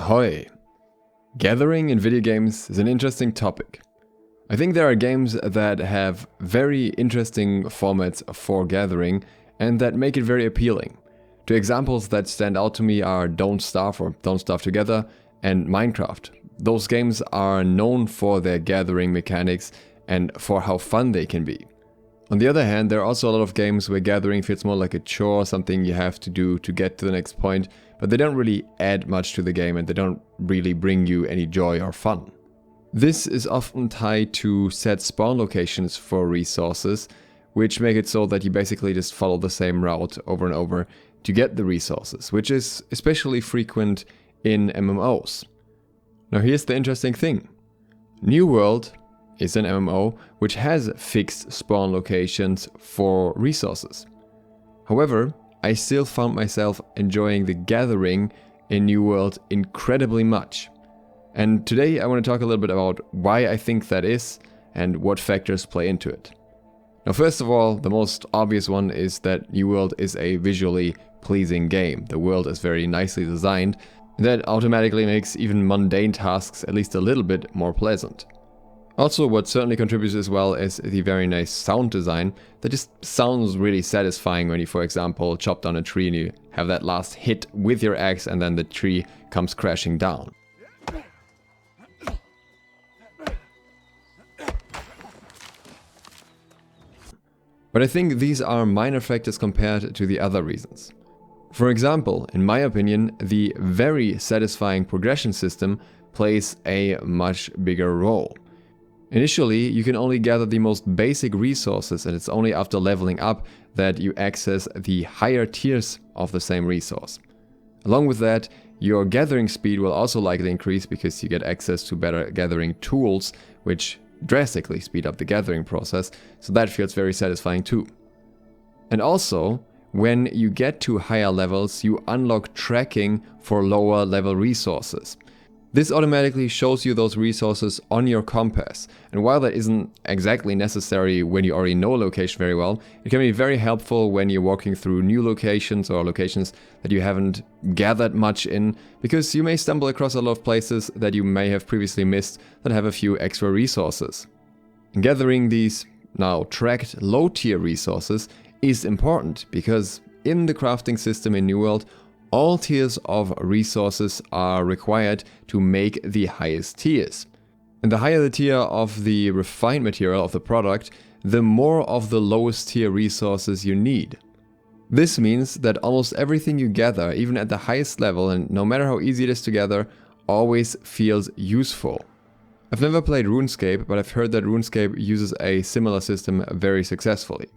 Ahoy! Gathering in video games is an interesting topic. I think there are games that have very interesting formats for gathering and that make it very appealing. Two examples that stand out to me are Don't Starve or Don't Starve Together and Minecraft. Those games are known for their gathering mechanics and for how fun they can be. On the other hand, there are also a lot of games where gathering feels more like a chore, something you have to do to get to the next point, but they don't really add much to the game and they don't really bring you any joy or fun. This is often tied to set spawn locations for resources, which make it so that you basically just follow the same route over and over to get the resources, which is especially frequent in MMOs. Now here's the interesting thing. New World is an MMO which has fixed spawn locations for resources. However, I still found myself enjoying the gathering in New World incredibly much. And today I want to talk a little bit about why I think that is and what factors play into it. Now first of all, the most obvious one is that New World is a visually pleasing game. The world is very nicely designed. That automatically makes even mundane tasks at least a little bit more pleasant. Also, what certainly contributes as well is the very nice sound design that just sounds really satisfying when you, for example, chop down a tree and you have that last hit with your axe and then the tree comes crashing down. But I think these are minor factors compared to the other reasons. For example, in my opinion, the very satisfying progression system plays a much bigger role. Initially, you can only gather the most basic resources, and it's only after leveling up that you access the higher tiers of the same resource. Along with that, your gathering speed will also likely increase because you get access to better gathering tools, which drastically speed up the gathering process, so that feels very satisfying too. And also, when you get to higher levels, you unlock tracking for lower level resources. This automatically shows you those resources on your compass, and while that isn't exactly necessary when you already know a location very well, it can be very helpful when you're walking through new locations or locations that you haven't gathered much in, because you may stumble across a lot of places that you may have previously missed that have a few extra resources. Gathering these now tracked low tier resources is important because in the crafting system in New World, all tiers of resources are required to make the highest tiers. And the higher the tier of the refined material of the product, the more of the lowest tier resources you need. This means that almost everything you gather, even at the highest level, and no matter how easy it is to gather, always feels useful. I've never played RuneScape, but I've heard that RuneScape uses a similar system very successfully.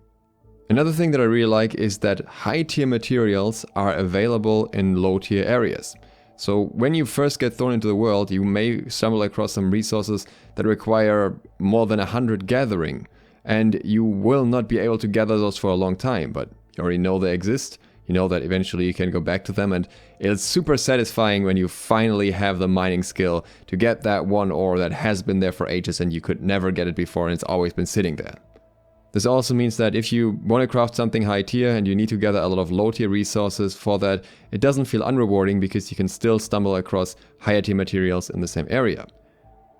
Another thing that I really like is that high tier materials are available in low tier areas. So when you first get thrown into the world, you may stumble across some resources that require more than 100 gathering, and you will not be able to gather those for a long time, but you already know they exist. You know that eventually you can go back to them, and it's super satisfying when you finally have the mining skill to get that one ore that has been there for ages and you could never get it before and it's always been sitting there. This also means that if you want to craft something high tier and you need to gather a lot of low tier resources for that, it doesn't feel unrewarding because you can still stumble across higher tier materials in the same area.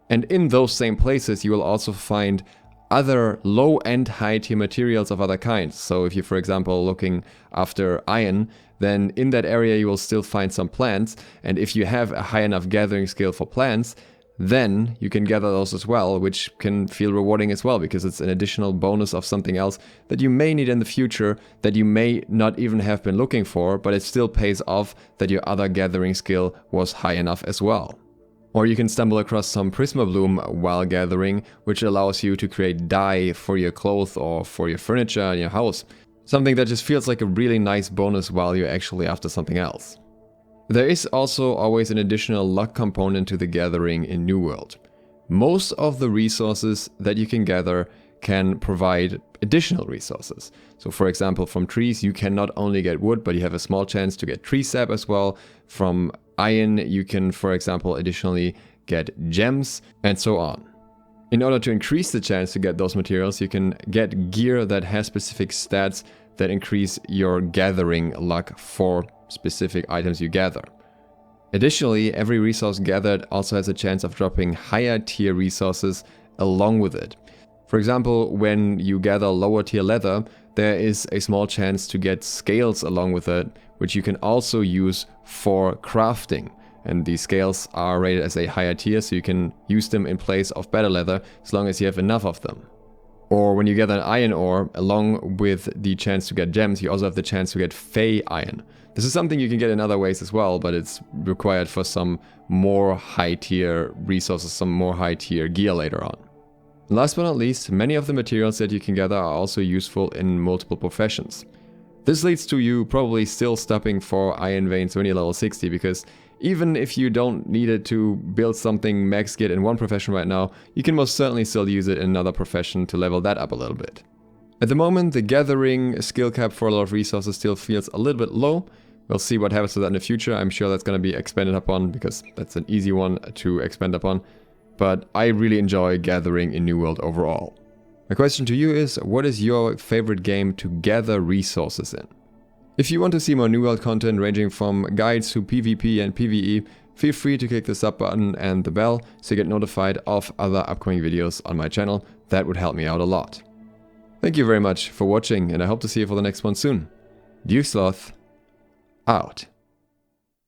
And in those same places you will also find other low and high tier materials of other kinds. So if you're, for example, looking after iron, then in that area you will still find some plants, and if you have a high enough gathering skill for plants, then you can gather those as well, which can feel rewarding as well because it's an additional bonus of something else that you may need in the future that you may not even have been looking for, but it still pays off that your other gathering skill was high enough as well. Or you can stumble across some Prisma Bloom while gathering, which allows you to create dye for your clothes or for your furniture in your house. Something that just feels like a really nice bonus while you're actually after something else. There is also always an additional luck component to the gathering in New World. Most of the resources that you can gather can provide additional resources. So for example, from trees you can not only get wood, but you have a small chance to get tree sap as well. From iron you can, for example, additionally get gems and so on. In order to increase the chance to get those materials, you can get gear that has specific stats that increase your gathering luck for specific items you gather. Additionally, every resource gathered also has a chance of dropping higher tier resources along with it. For example, when you gather lower tier leather, there is a small chance to get scales along with it, which you can also use for crafting. And these scales are rated as a higher tier, so you can use them in place of better leather as long as you have enough of them. Or when you gather an iron ore, along with the chance to get gems, you also have the chance to get Fey iron. This is something you can get in other ways as well, but it's required for some more high tier resources, some more high tier gear later on. Last but not least, many of the materials that you can gather are also useful in multiple professions. This leads to you probably still stopping for iron veins when you're level 60, because even if you don't need it to build something max geared in one profession right now, you can most certainly still use it in another profession to level that up a little bit. At the moment, the gathering skill cap for a lot of resources still feels a little bit low. We'll see what happens to that in the future. I'm sure that's going to be expanded upon, because that's an easy one to expand upon. But I really enjoy gathering in New World overall. My question to you is, what is your favorite game to gather resources in? If you want to see more New World content ranging from guides to PvP and PvE, feel free to click the sub button and the bell so you get notified of other upcoming videos on my channel. That would help me out a lot. Thank you very much for watching, and I hope to see you for the next one soon. ADDICTING, out.